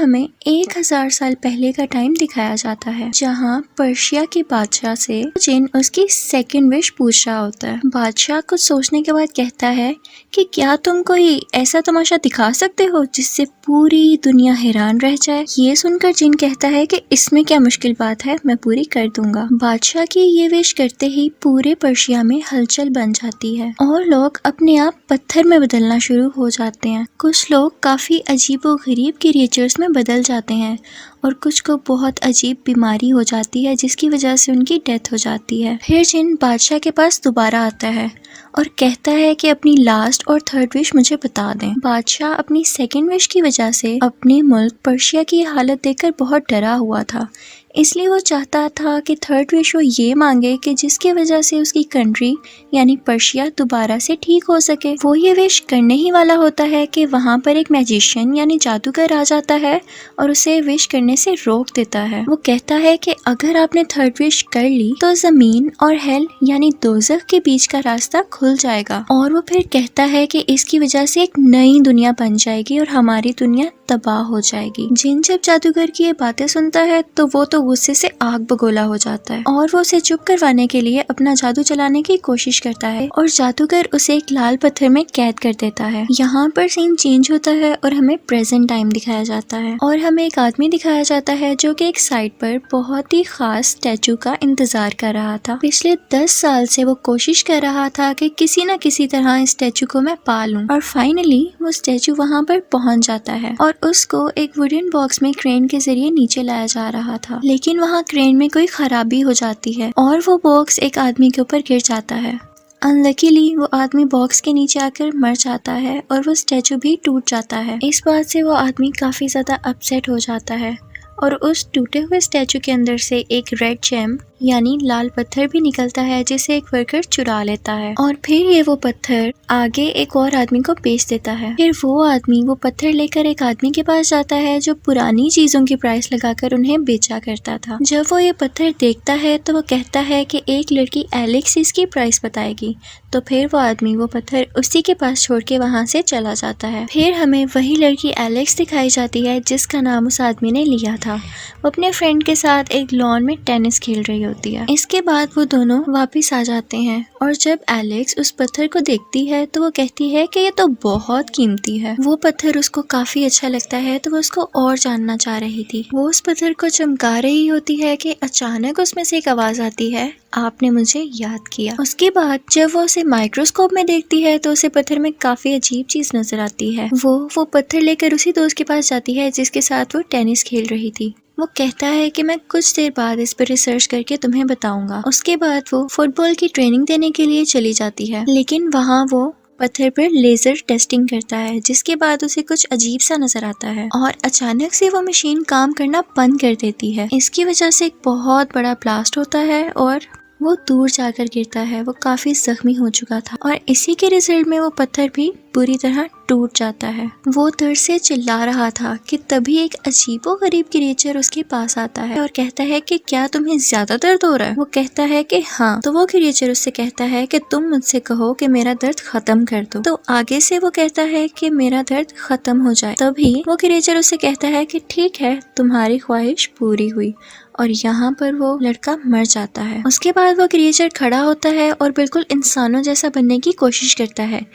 हमें 1000 साल पहले का टाइम दिखाया जाता है, जहाँ पर्शिया के बादशाह से जिन उसकी सेकंड विश पूछ रहा होता है। बादशाह कुछ सोचने के बाद कहता है कि क्या तुम कोई ऐसा तमाशा दिखा सकते हो जिससे पूरी दुनिया हैरान रह जाए। ये सुनकर जिन कहता है कि इसमें क्या मुश्किल बात है, मैं पूरी कर दूंगा। बादशाह की ये विश करते ही पूरे पर्शिया में हलचल बन जाती है और लोग अपने आप पत्थर में बदलना शुरू हो जाते हैं। कुछ लोग काफी अजीबोगरीब क्रिएचर्स में बदल जाते हैं और कुछ को बहुत अजीब बीमारी हो जाती है जिसकी वजह से उनकी डेथ हो जाती है। फिर जिन बादशाह के पास दोबारा आता है और कहता है कि अपनी लास्ट और थर्ड विश मुझे बता दें। बादशाह अपनी सेकंड विश की वजह से अपने मुल्क पर्शिया की हालत देखकर बहुत डरा हुआ था, इसलिए वो चाहता था कि थर्ड विश वो ये मांगे कि जिसकी वजह से उसकी कंट्री यानी पर्शिया दोबारा से ठीक हो सके। वो ये विश करने ही वाला होता है कि वहाँ पर एक मैजिशियन यानी जादूगर आ जाता है और उसे विश करने से रोक देता है। वो कहता है कि अगर आपने थर्ड विश कर ली तो जमीन और हेल यानी दोज़ख के बीच का रास्ता खुल जाएगा और वो फिर कहता है कि इसकी वजह से एक नई दुनिया बन जाएगी और हमारी दुनिया तबाह हो जाएगी। जिन जब जादूगर की ये बातें सुनता है तो वो तो गुस्से से आग बगोला हो जाता है और वो उसे चुप करवाने के लिए अपना जादू चलाने की कोशिश करता है और जादूगर उसे एक लाल पत्थर में कैद कर देता है। यहाँ पर सीन चेंज होता है और हमें प्रेजेंट टाइम दिखाया जाता है और हमें एक आदमी दिखाया जाता है जो कि एक साइड पर बहुत ही खास स्टैचू का इंतजार कर रहा था। पिछले 10 साल से वो कोशिश कर रहा था कि किसी न किसी तरह इस स्टैचू को मैं पा लूं और फाइनली वो स्टैचू वहाँ पर पहुँच जाता है और उसको एक वुडन बॉक्स में क्रेन के जरिए नीचे लाया जा रहा था, लेकिन वहाँ क्रेन में कोई खराबी हो जाती है और वो बॉक्स एक आदमी के ऊपर गिर जाता है। अनलकीली वो आदमी बॉक्स के नीचे आकर मर जाता है और वो स्टैचू भी टूट जाता है। इस बात से वो आदमी काफी ज्यादा अपसेट हो जाता है और उस टूटे हुए स्टैचू के अंदर से एक रेड जेम यानी लाल पत्थर भी निकलता है जिसे एक वर्कर चुरा लेता है और फिर ये वो पत्थर आगे एक और आदमी को बेच देता है। फिर वो आदमी वो पत्थर लेकर एक आदमी के पास जाता है जो पुरानी चीजों की प्राइस लगाकर उन्हें बेचा करता था। जब वो ये पत्थर देखता है तो वो कहता है कि एक लड़की एलेक्स इसकी प्राइस बताएगी, तो फिर वो आदमी वो पत्थर उसी के पास छोड़ के वहाँ से चला जाता है। फिर हमें वही लड़की एलेक्स दिखाई जाती है जिसका नाम उस आदमी ने लिया था। वो अपने फ्रेंड के साथ एक लॉन में टेनिस खेल रही होती है। इसके बाद वो दोनों वापस आ जाते हैं और जब एलेक्स उस पत्थर को देखती है तो वो कहती है कि ये तो बहुत कीमती है। वो पत्थर उसको काफी अच्छा लगता है तो वो उसको और जानना चाह रही थी। वो उस पत्थर को चमका रही होती है कि अचानक उसमें से एक आवाज आती है, आपने मुझे याद किया। उसके बाद जब वो उसे माइक्रोस्कोप में देखती है तो उसे पत्थर में काफी अजीब चीज नजर आती है। वो पत्थर लेकर उसी दोस्त के पास जाती है जिसके साथ वो टेनिस खेल रही थी। वो कहता है कि मैं कुछ देर बाद इस पर रिसर्च करके तुम्हें बताऊंगा। उसके बाद वो फुटबॉल की ट्रेनिंग देने के लिए चली जाती है, लेकिन वहाँ वो पत्थर पर लेजर टेस्टिंग करता है जिसके बाद उसे कुछ अजीब सा नजर आता है और अचानक से वो मशीन काम करना बंद कर देती है। इसकी वजह से एक बहुत बड़ा ब्लास्ट होता है और वो दूर जाकर गिरता है। वो काफी जख्मी हो चुका था और इसी के रिजल्ट में वो पत्थर भी बुरी तरह टूट जाता है। वो दर्द से चिल्ला रहा था कि तभी एक अजीबोगरीब क्रिएचर उसके पास आता है और कहता है कि क्या तुम्हें ज्यादा दर्द हो रहा है। वो कहता है कि हाँ। तो वो क्रिएचर उससे कहता है कि तुम मुझसे कहो कि मेरा दर्द खत्म कर दो। तो आगे से वो कहता है कि मेरा दर्द खत्म हो जाए। तभी वो क्रिएचर उससे कहता है कि ठीक है, तुम्हारी ख्वाहिश पूरी हुई और यहाँ पर वो लड़का मर जाता है। उसके बाद वो क्रिएचर खड़ा होता है और बिल्कुल इंसानों जैसा बनने की कोशिश करता है,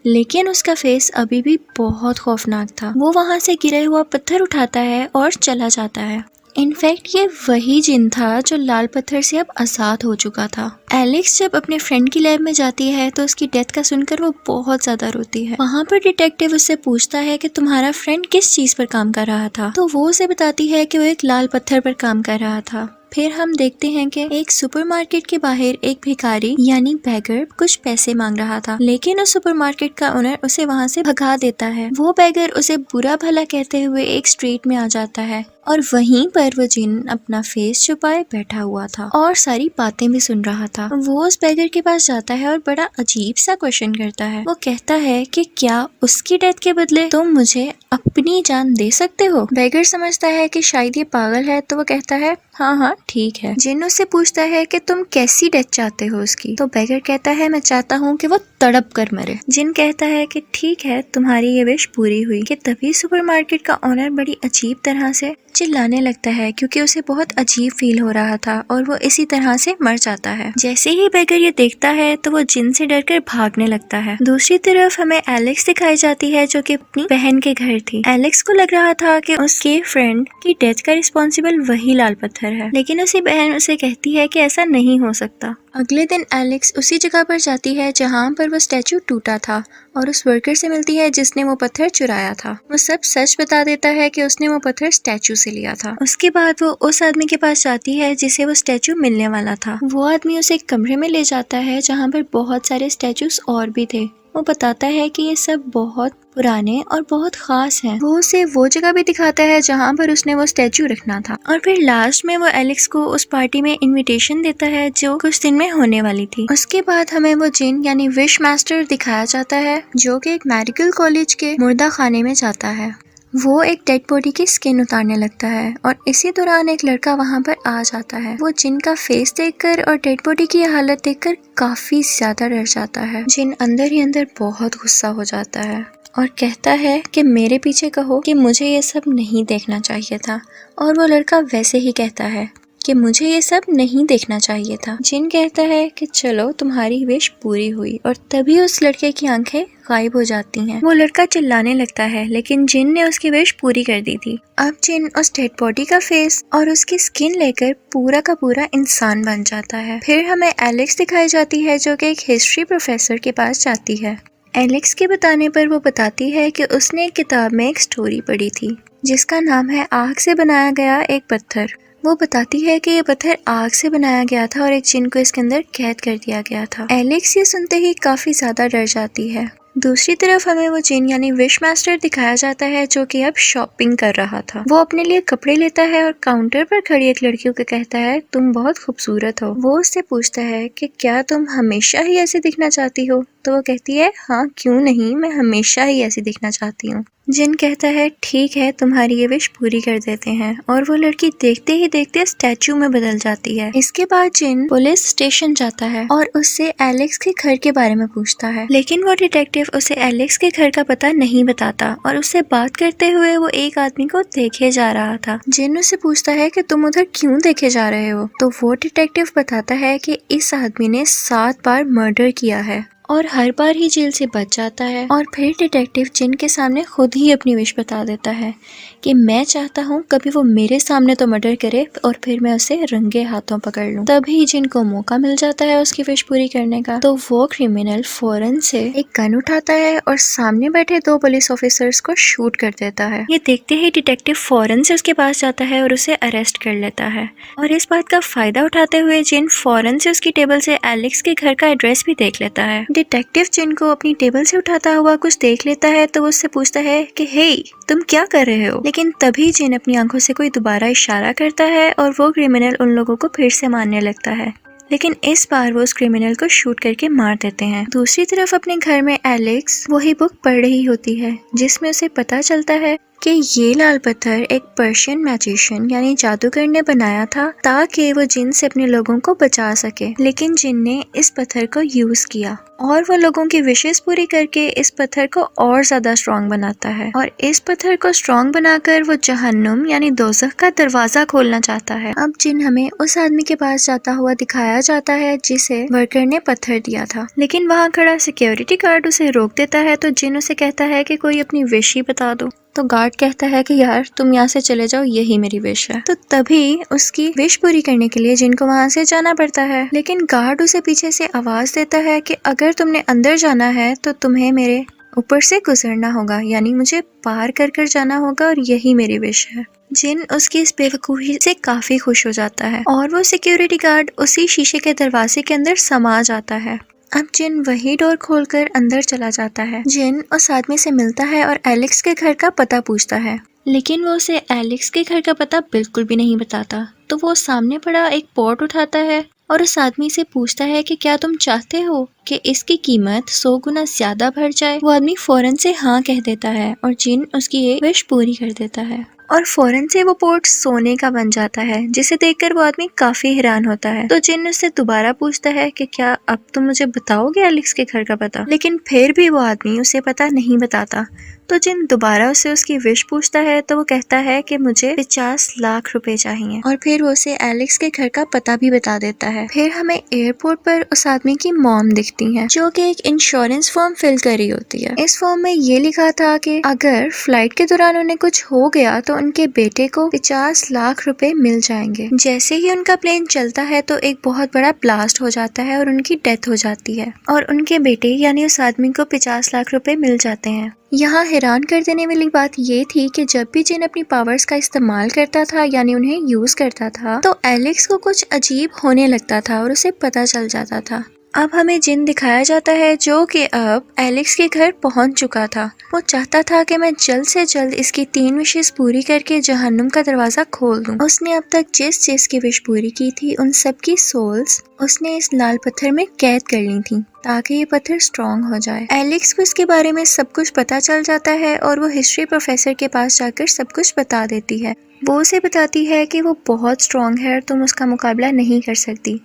लेकिन उसका फेस अभी भी बहुत खौफनाक था। वो वहाँ से गिरा हुआ पत्थर उठाता है और चला जाता है। इनफैक्ट ये वही जिन था जो लाल पत्थर से अब आजाद हो चुका था। एलेक्स जब अपने फ्रेंड की लैब में जाती है तो उसकी डेथ का सुनकर वो बहुत ज्यादा रोती है। वहाँ पर डिटेक्टिव उससे पूछता है कि तुम्हारा फ्रेंड किस चीज पर काम कर रहा था। तो वो उसे बताती है कि वो एक लाल पत्थर पर काम कर रहा था। फिर हम देखते हैं कि एक सुपरमार्केट के बाहर एक भिखारी यानी बैगर कुछ पैसे मांग रहा था, लेकिन उस सुपरमार्केट का ओनर उसे वहाँ से भगा देता है। वो बैगर उसे बुरा भला कहते हुए एक स्ट्रीट में आ जाता है और वहीं पर वो जिन अपना फेस छुपाए बैठा हुआ था और सारी बातें भी सुन रहा था। वो उस बैगर के पास जाता है और बड़ा अजीब सा क्वेश्चन करता है। वो कहता है कि क्या उसकी डेथ के बदले तुम मुझे अपनी जान दे सकते हो। बैगर समझता है कि शायद ये पागल है, तो वो कहता है हाँ ठीक है। जिन उससे पूछता है कि तुम कैसी डेथ चाहते हो उसकी, तो बैगर कहता है मैं चाहता हूँ कि वो तड़प कर मरे। जिन कहता है कि ठीक है, तुम्हारी ये विश पूरी हुई। कि तभी सुपरमार्केट का ओनर बड़ी अजीब तरह से चिल्लाने लगता है क्योंकि उसे बहुत अजीब फील हो रहा था और वो इसी तरह से मर जाता है। जैसे ही बैगर ये देखता है तो वो जिन से डरकर भागने लगता है। दूसरी तरफ हमें एलेक्स दिखाई जाती है जो कि अपनी बहन के घर थी। एलेक्स को लग रहा था कि उसके फ्रेंड की डेथ का रिस्पॉन्सिबल वही लाल पत्थर है, लेकिन उसकी बहन उसे कहती है कि ऐसा नहीं हो सकता। अगले दिन एलेक्स उसी जगह पर जाती है जहाँ पर वो स्टैचू टूटा था और उस वर्कर से मिलती है जिसने वो पत्थर चुराया था। वो सब सच बता देता है कि उसने वो पत्थर स्टैचू से लिया था। उसके बाद वो उस आदमी के पास जाती है जिसे वो स्टैचू मिलने वाला था। वो आदमी उसे एक कमरे में ले जाता है जहाँ पर बहुत सारे स्टैचूज और भी थे। वो बताता है कि ये सब बहुत पुराने और बहुत खास हैं। वो उसे वो जगह भी दिखाता है जहाँ पर उसने वो स्टैचू रखना था। और फिर लास्ट में वो एलेक्स को उस पार्टी में इनविटेशन देता है जो कुछ दिन में होने वाली थी। उसके बाद हमें वो जिन यानी विश मास्टर दिखाया जाता है जो कि एक मेडिकल कॉलेज के मुर्दा खाने में जाता है। वो एक डेड बॉडी की स्किन उतारने लगता है और इसी दौरान एक लड़का वहाँ पर आ जाता है। वो जिन का फेस देखकर और डेड बॉडी की हालत देखकर काफी ज्यादा डर जाता है। जिन अंदर ही अंदर बहुत गुस्सा हो जाता है और कहता है कि मेरे पीछे कहो कि मुझे ये सब नहीं देखना चाहिए था। और वो लड़का वैसे ही कहता है कि मुझे ये सब नहीं देखना चाहिए था। जिन कहता है कि चलो तुम्हारी विश पूरी हुई और तभी उस लड़के की आंखें गायब हो जाती हैं। वो लड़का चिल्लाने लगता है लेकिन जिन ने उसकी विश पूरी कर दी थी। अब जिन उस डेड बॉडी का फेस और उसकी स्किन लेकर पूरा का पूरा इंसान बन जाता है। फिर हमें एलेक्स दिखाई जाती है जो कि एक हिस्ट्री प्रोफेसर के पास जाती है। एलेक्स के बताने पर वो बताती है कि उसने एक किताब में एक स्टोरी पढ़ी थी जिसका नाम है आग से बनाया गया एक पत्थर। वो बताती है कि ये पत्थर आग से बनाया गया था और एक जिन को इसके अंदर कैद कर दिया गया था। एलेक्स ये सुनते ही काफी ज्यादा डर जाती है। दूसरी तरफ हमें वो जिन यानी विश मास्टर दिखाया जाता है जो कि अब शॉपिंग कर रहा था। वो अपने लिए कपड़े लेता है और काउंटर पर खड़ी एक लड़की को कहता है तुम बहुत खूबसूरत हो। वो उससे पूछता है कि क्या तुम हमेशा ही ऐसे दिखना चाहती हो। तो वो कहती है हाँ क्यों नहीं, मैं हमेशा ही ऐसी दिखना चाहती हूँ। जिन कहता है ठीक है, तुम्हारी ये विश पूरी कर देते हैं। और वो लड़की देखते ही देखते स्टैचू में बदल जाती है। इसके बाद जिन पुलिस स्टेशन जाता है और उससे एलेक्स के घर के बारे में पूछता है, लेकिन वो डिटेक्टिव उसे एलेक्स के घर का पता नहीं बताता और उससे बात करते हुए वो एक आदमी को देखे जा रहा था। जिन उससे पूछता है कि तुम उधर क्यों देखे जा रहे हो, तो वो डिटेक्टिव बताता है कि इस आदमी ने 7 बार मर्डर किया है और हर बार ही जेल से बच जाता है। और फिर डिटेक्टिव जिन के सामने खुद ही अपनी विश बता देता है कि मैं चाहता हूँ कभी वो मेरे सामने तो मर्डर करे और फिर मैं उसे रंगे हाथों पकड़ लूँ। तभी जिन को मौका मिल जाता है उसकी विश पूरी करने का। तो वो क्रिमिनल फौरन से एक गन उठाता है और सामने बैठे 2 पुलिस ऑफिसर्स को शूट कर देता है। ये देखते ही डिटेक्टिव फौरन से उसके पास जाता है और उसे अरेस्ट कर लेता है। और इस बात का फायदा उठाते हुए जिन फौरन से उसकी टेबल से एलेक्स के घर का एड्रेस भी देख लेता है। डिटेक्टिव जिन को अपनी टेबल से उठाता हुआ कुछ देख लेता है तो वो उससे पूछता है कि हे तुम क्या कर रहे हो। लेकिन तभी जिन अपनी आंखों से कोई दोबारा इशारा करता है और वो क्रिमिनल उन लोगों को फिर से मारने लगता है। लेकिन इस बार वो उस क्रिमिनल को शूट करके मार देते हैं। दूसरी तरफ अपने घर में एलेक्स वही बुक पढ़ रही होती है जिसमें उसे पता चलता है कि ये लाल पत्थर एक पर्शियन मैजिशियन यानी जादूगर ने बनाया था ताकि वो जिन से अपने लोगों को बचा सके। लेकिन जिन ने इस पत्थर को यूज किया और वो लोगों की विशेष पूरी करके इस पत्थर को और ज्यादा स्ट्रॉन्ग बनाता है और इस पत्थर को स्ट्रॉन्ग बनाकर वो जहन्नुम यानी दोज़ख का दरवाजा खोलना चाहता है। अब जिन हमें उस आदमी के पास जाता हुआ दिखाया जाता है जिसे वर्कर ने पत्थर दिया था, लेकिन वहाँ खड़ा सिक्योरिटी गार्ड उसे रोक देता है। तो जिन उसे कहता है कि कोई अपनी विश ही बता दो। तो गार्ड कहता है कि यार तुम यहाँ से चले जाओ, यही मेरी विश है। तो तभी उसकी विश पूरी करने के लिए जिनको वहाँ से जाना पड़ता है, लेकिन गार्ड उसे पीछे से आवाज देता है कि अगर तुमने अंदर जाना है तो तुम्हें मेरे ऊपर से गुजरना होगा, यानी मुझे पार कर कर जाना होगा और यही मेरी विश है। जिन उसकी इस बेवकूफी से काफी खुश हो जाता है और वो सिक्योरिटी गार्ड उसी शीशे के दरवाजे के अंदर समा जाता है। अब जिन वही डोर खोलकर अंदर चला जाता है। जिन उस आदमी से मिलता है और एलेक्स के घर का पता पूछता है। लेकिन वो उसे एलेक्स के घर का पता बिल्कुल भी नहीं बताता। तो वो सामने पड़ा एक पॉट उठाता है और उस आदमी से पूछता है कि क्या तुम चाहते हो कि इसकी कीमत 100 गुना ज्यादा बढ़ जाए। वो आदमी फौरन से हाँ कह देता है और जिन उसकी एक विश पूरी कर देता है और फौरन से वो पोर्ट सोने का बन जाता है, जिसे देखकर वो आदमी काफी हैरान होता है। तो जिन उससे दोबारा पूछता है कि क्या अब तुम मुझे बताओगे एलेक्स के घर का पता, लेकिन फिर भी वो आदमी उसे पता नहीं बताता। तो जिन दोबारा उसे उसकी विश पूछता है तो वो कहता है कि मुझे 50 लाख रुपए चाहिए और फिर वो उसे एलेक्स के घर का पता भी बता देता है। फिर हमें एयरपोर्ट पर उस आदमी की मॉम दिखती है जो कि एक इंश्योरेंस फॉर्म फिल कर रही होती है। इस फॉर्म में ये लिखा था कि अगर फ्लाइट के दौरान उन्हें कुछ हो गया तो उनके बेटे को 50 लाख रुपए मिल जाएंगे। जैसे ही उनका प्लेन चलता है तो एक बहुत बड़ा ब्लास्ट हो जाता है और उनकी डेथ हो जाती है और उनके बेटे यानी उस आदमी को 50 लाख रुपए मिल जाते हैं। यहाँ हैरान कर देने वाली बात ये थी कि जब भी जिन अपनी पावर्स का इस्तेमाल करता था यानी उन्हें यूज करता था तो एलेक्स को कुछ अजीब होने लगता था और उसे पता चल जाता था। अब हमें जिन दिखाया जाता है जो कि अब एलेक्स के घर पहुंच चुका था। वो चाहता था कि मैं जल्द से जल्द इसकी 3 विशेष पूरी करके जहन्नुम का दरवाजा खोल दूं। उसने अब तक जिस जिस की विश पूरी की थी उन सब की सोल्स उसने इस लाल पत्थर में कैद कर ली थी ताकि ये पत्थर स्ट्रॉन्ग हो जाए। एलेक्स को इसके बारे में सब कुछ पता चल जाता है और वो हिस्ट्री प्रोफेसर के पास जाकर सब कुछ बता देती है। वो उसे बताती है कि वो बहुत स्ट्रॉन्ग है और तुम उसका मुकाबला नहीं कर सकती।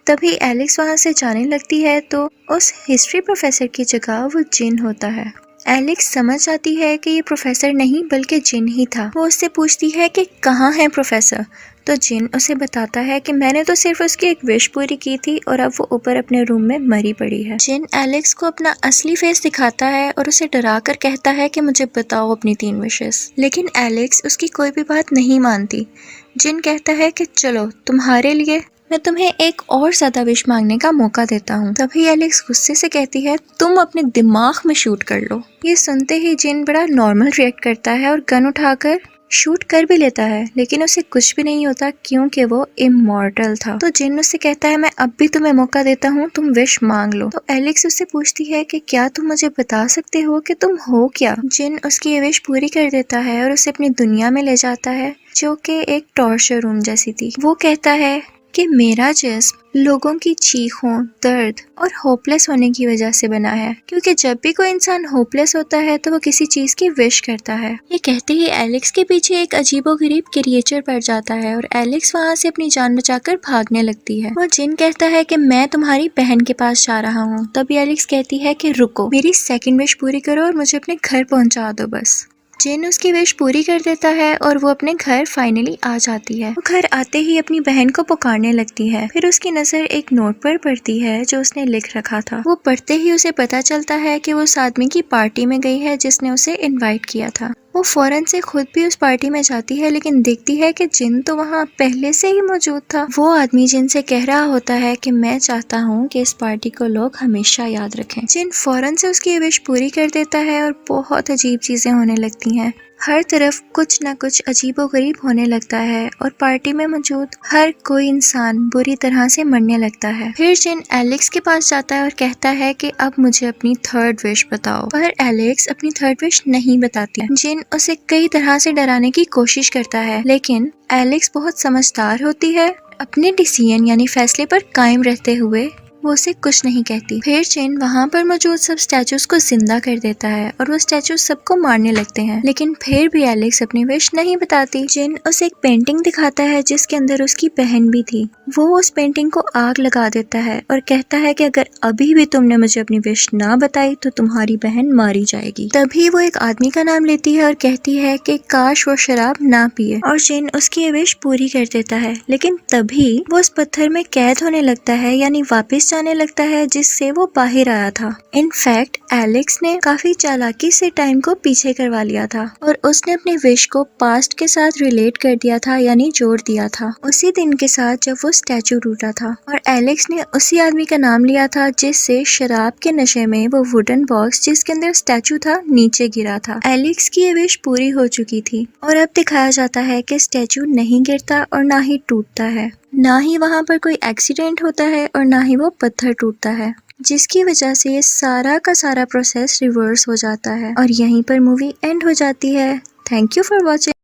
तभी एलेक्स वहां से जाने लगती है तो उस हिस्ट्री प्रोफेसर की जगह वो जिन होता है। एलेक्स समझ जाती है कि ये प्रोफेसर नहीं बल्कि जिन ही था। वो उससे पूछती है कि कहाँ है प्रोफेसर, तो जिन उसे बताता है कि मैंने तो सिर्फ उसकी एक विश पूरी की थी और अब वो ऊपर अपने रूम में मरी पड़ी है। जिन एलेक्स को अपना असली फेस दिखाता है और उसे डरा कर कहता है कि मुझे बताओ अपनी 3 विशेस, लेकिन एलेक्स उसकी कोई भी बात नहीं मानती। जिन कहता है कि चलो तुम्हारे लिए मैं तुम्हें एक और ज्यादा विश मांगने का मौका देता हूँ। तभी एलेक्स गुस्से से कहती है तुम अपने दिमाग में शूट कर लो। ये सुनते ही जिन बड़ा नॉर्मल रिएक्ट करता है और गन उठाकर शूट कर भी लेता है, लेकिन उसे कुछ भी नहीं होता क्योंकि वो इमॉर्टल था। तो जिन उससे कहता है मैं अब भी तुम्हें मौका देता हूँ, तुम विश मांग लो। तो एलेक्स उससे पूछती है कि क्या तुम मुझे बता सकते हो कि तुम हो क्या। जिन उसकी ये विश पूरी कर देता है और उसे अपनी दुनिया में ले जाता है जो कि एक टॉर्चर रूम जैसी थी। वो कहता है कि मेरा जिस्म लोगों की चीखों, दर्द और होपलेस होने की वजह से बना है, क्योंकि जब भी कोई इंसान होपलेस होता है तो वो किसी चीज की विश करता है। ये कहते ही एलेक्स के पीछे एक अजीबोगरीब क्रिएचर पड़ जाता है और एलेक्स वहाँ से अपनी जान बचाकर भागने लगती है। वो जिन कहता है कि मैं तुम्हारी बहन के पास जा रहा हूँ। तभी एलेक्स कहती है कि रुको, मेरी 2nd विश पूरी करो और मुझे अपने घर पहुँचा दो बस। जिन उसकी विश पूरी कर देता है और वो अपने घर फाइनली आ जाती है। वो घर आते ही अपनी बहन को पुकारने लगती है। फिर उसकी नजर एक नोट पर पड़ती है जो उसने लिख रखा था। वो पढ़ते ही उसे पता चलता है कि वो उस आदमी की पार्टी में गई है जिसने उसे इनवाइट किया था। वो फौरन से खुद भी उस पार्टी में जाती है, लेकिन देखती है कि जिन तो वहाँ पहले से ही मौजूद था। वो आदमी जिन से कह रहा होता है कि मैं चाहता हूँ कि इस पार्टी को लोग हमेशा याद रखें। जिन फौरन से उसकी विश पूरी कर देता है और बहुत अजीब चीजें होने लगती हैं। हर तरफ कुछ न कुछ अजीबोगरीब होने लगता है और पार्टी में मौजूद हर कोई इंसान बुरी तरह से मरने लगता है। फिर जिन एलेक्स के पास जाता है और कहता है कि अब मुझे अपनी 3rd विश बताओ, पर एलेक्स अपनी 3rd विश नहीं बताती। जिन उसे कई तरह से डराने की कोशिश करता है, लेकिन एलेक्स बहुत समझदार होती है। अपने डिसीजन यानी फैसले पर कायम रहते हुए वो उसे कुछ नहीं कहती। फिर जिन वहाँ पर मौजूद सब स्टैचूज को जिंदा कर देता है और वो स्टैचू सबको मारने लगते हैं, लेकिन फिर भी एलेक्स अपनी विश नहीं बताती। जिन उसे एक पेंटिंग दिखाता है जिसके अंदर उसकी बहन भी थी। वो उस पेंटिंग को आग लगा देता है और कहता है कि अगर अभी भी तुमने मुझे अपनी विश ना बताई तो तुम्हारी बहन मारी जाएगी। तभी वो एक आदमी का नाम लेती है और कहती है कि काश वो शराब ना पिए, और जिन उसकी विश पूरी कर देता है। लेकिन तभी वो उस पत्थर में कैद होने लगता है, यानी वापस जाने लगता है जिससे वो बाहर आया था। इनफैक्ट एलेक्स ने काफी चालाकी से टाइम को पीछे करवा लिया था और उसने अपनी विश को पास्ट के साथ रिलेट कर दिया था, यानी जोड़ दिया था उसी दिन के साथ जब वो स्टैचू टूटा था। और एलेक्स ने उसी आदमी का नाम लिया था जिससे शराब के नशे में वो वुडन बॉक्स जिसके अंदर स्टैचू था नीचे गिरा था। एलेक्स की ये विश पूरी हो चुकी थी और अब दिखाया जाता है कि स्टैचू नहीं गिरता और ना ही टूटता है, ना ही वहाँ पर कोई एक्सीडेंट होता है और ना ही वो पत्थर टूटता है, जिसकी वजह से ये सारा का सारा प्रोसेस रिवर्स हो जाता है और यहीं पर मूवी एंड हो जाती है। Thank you for watching.